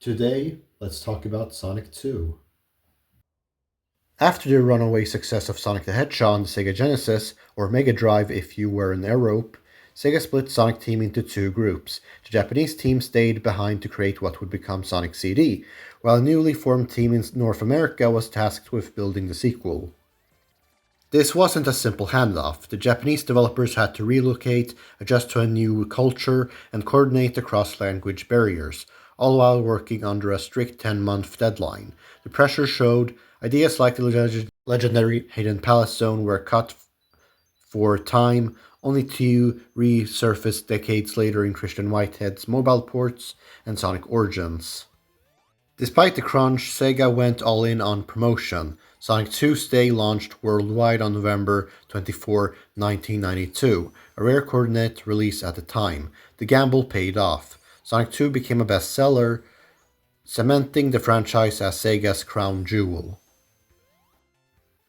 Today, let's talk about Sonic 2. After the runaway success of Sonic the Hedgehog on the Sega Genesis, or Mega Drive if you were an Aerope, Sega split Sonic Team into two groups. The Japanese team stayed behind to create what would become Sonic CD, while a newly formed team in North America was tasked with building the sequel. This wasn't a simple handoff. The Japanese developers had to relocate, adjust to a new culture, and coordinate across language barriers, all while working under a strict 10-month deadline. The pressure showed. Ideas like the legendary Hidden Palace Zone were cut for time, only to resurface decades later in Christian Whitehead's mobile ports and Sonic Origins. Despite the crunch, Sega went all in on promotion. Sonic 2's Day launched worldwide on November 24, 1992, a rare coordinate release at the time. The gamble paid off. Sonic 2 became a bestseller, cementing the franchise as Sega's crown jewel.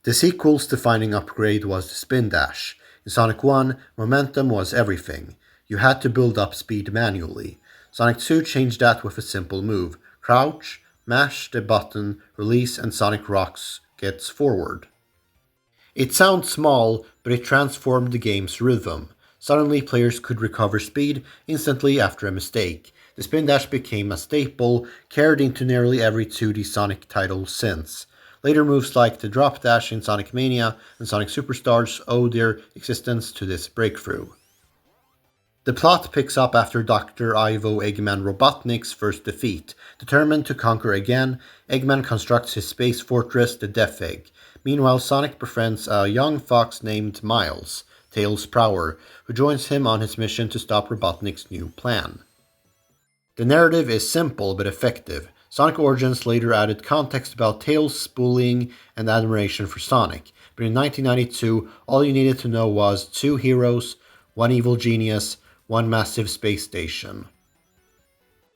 The sequel's defining upgrade was the Spin Dash. In Sonic 1, momentum was everything. You had to build up speed manually. Sonic 2 changed that with a simple move. Crouch, mash the button, release, and Sonic rockets forward. It sounds small, but it transformed the game's rhythm. Suddenly, players could recover speed instantly after a mistake. The Spin Dash became a staple, carried into nearly every 2D Sonic title since. Later moves like the Drop Dash in Sonic Mania and Sonic Superstars owe their existence to this breakthrough. The plot picks up after Dr. Ivo Eggman Robotnik's first defeat. Determined to conquer again, Eggman constructs his space fortress, the Death Egg. Meanwhile, Sonic befriends a young fox named Miles, Tails Prower, who joins him on his mission to stop Robotnik's new plan. The narrative is simple but effective. Sonic Origins later added context about Tails' bullying and admiration for Sonic, but in 1992, all you needed to know was two heroes, one evil genius, one massive space station.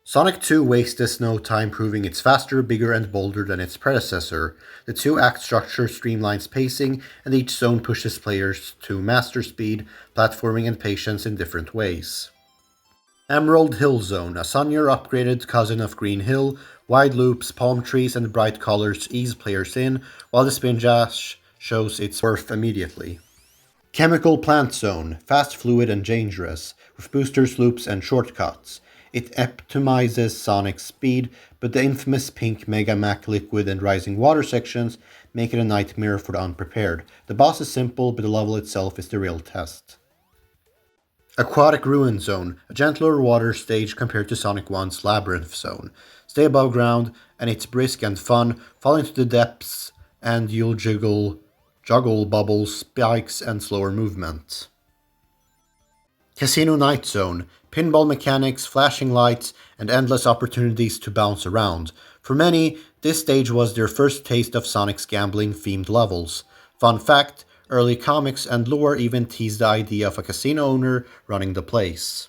Sonic 2 wastes no time proving it's faster, bigger, and bolder than its predecessor. The two-act structure streamlines pacing, and each zone pushes players to master speed, platforming, and patience in different ways. Emerald Hill Zone, a sunnier upgraded cousin of Green Hill, wide loops, palm trees, and bright colors ease players in, while the Spin Dash shows its worth immediately. Chemical Plant Zone, fast, fluid, and dangerous, with boosters, loops, and shortcuts. It optimizes Sonic's speed, but the infamous pink Mega Mac liquid and rising water sections make it a nightmare for the unprepared. The boss is simple, but the level itself is the real test. Aquatic Ruin Zone, a gentler water stage compared to Sonic 1's Labyrinth Zone. Stay above ground, and it's brisk and fun. Fall into the depths, and you'll juggle bubbles, spikes, and slower movement. Casino Night Zone, pinball mechanics, flashing lights, and endless opportunities to bounce around. For many, this stage was their first taste of Sonic's gambling-themed levels. Fun fact, early comics and lore even teased the idea of a casino owner running the place.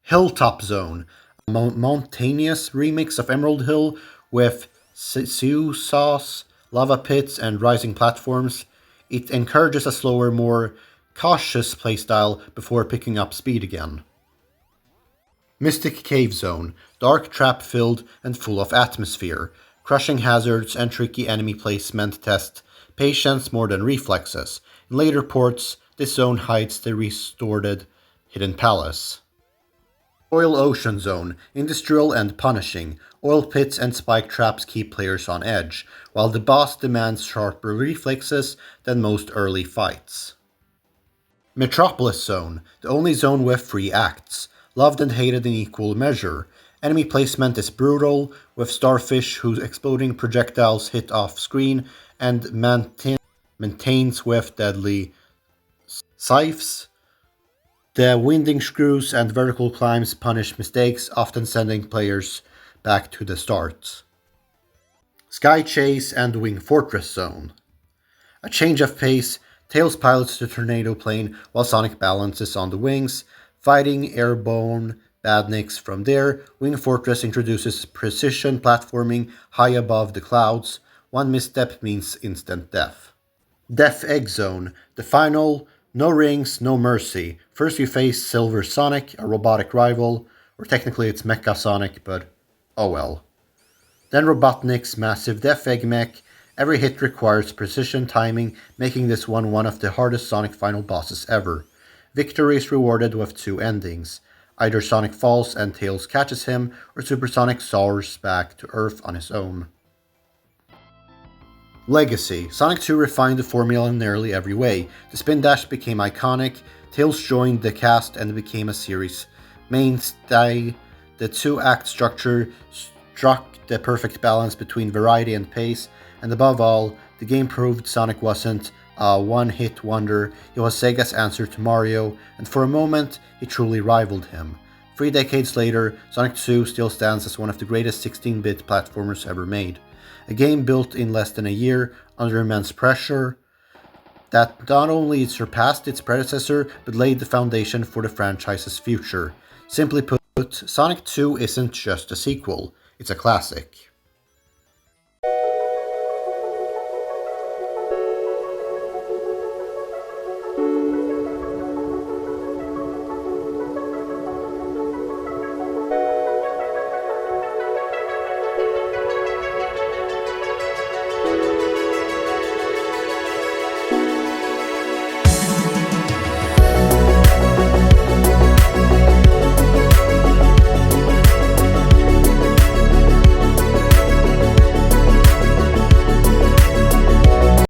Hilltop Zone, a mountainous remix of Emerald Hill with sew sauce, lava pits, and rising platforms. It encourages a slower, more cautious playstyle before picking up speed again. Mystic Cave Zone, dark, trap-filled, and full of atmosphere. Crushing hazards and tricky enemy placement test patience more than reflexes. In later ports, this zone hides the restored Hidden Palace. Oil Ocean Zone, industrial and punishing. Oil pits and spike traps keep players on edge, while the boss demands sharper reflexes than most early fights. Metropolis Zone, the only zone with 3 acts, loved and hated in equal measure. Enemy placement is brutal, with starfish whose exploding projectiles hit off-screen, and maintains with deadly scythes. The winding screws and vertical climbs punish mistakes, often sending players back to the start. Sky Chase and Wing Fortress Zone. A change of pace, Tails pilots the tornado plane while Sonic balances on the wings, fighting airborne badniks from there. Wing Fortress introduces precision platforming high above the clouds. One misstep means instant death. Death Egg Zone, the final, no rings, no mercy. First you face Silver Sonic, a robotic rival, or technically it's Mecha Sonic, but Oh well. Then Robotnik's massive Def Egg mech. Every hit requires precision timing, making this one of the hardest Sonic final bosses ever. Victory is rewarded with two endings. Either Sonic falls and Tails catches him, or Supersonic soars back to Earth on his own. Legacy. Sonic 2 refined the formula in nearly every way. The spin dash became iconic, Tails joined the cast and became a series mainstay. The two-act structure struck the perfect balance between variety and pace, and above all, the game proved Sonic wasn't a one-hit wonder. He was Sega's answer to Mario, and for a moment, he truly rivaled him. 3 decades later, Sonic 2 still stands as one of the greatest 16-bit platformers ever made. A game built in less than a year, under immense pressure, that not only surpassed its predecessor, but laid the foundation for the franchise's future. Simply put, Sonic 2 isn't just a sequel, it's a classic.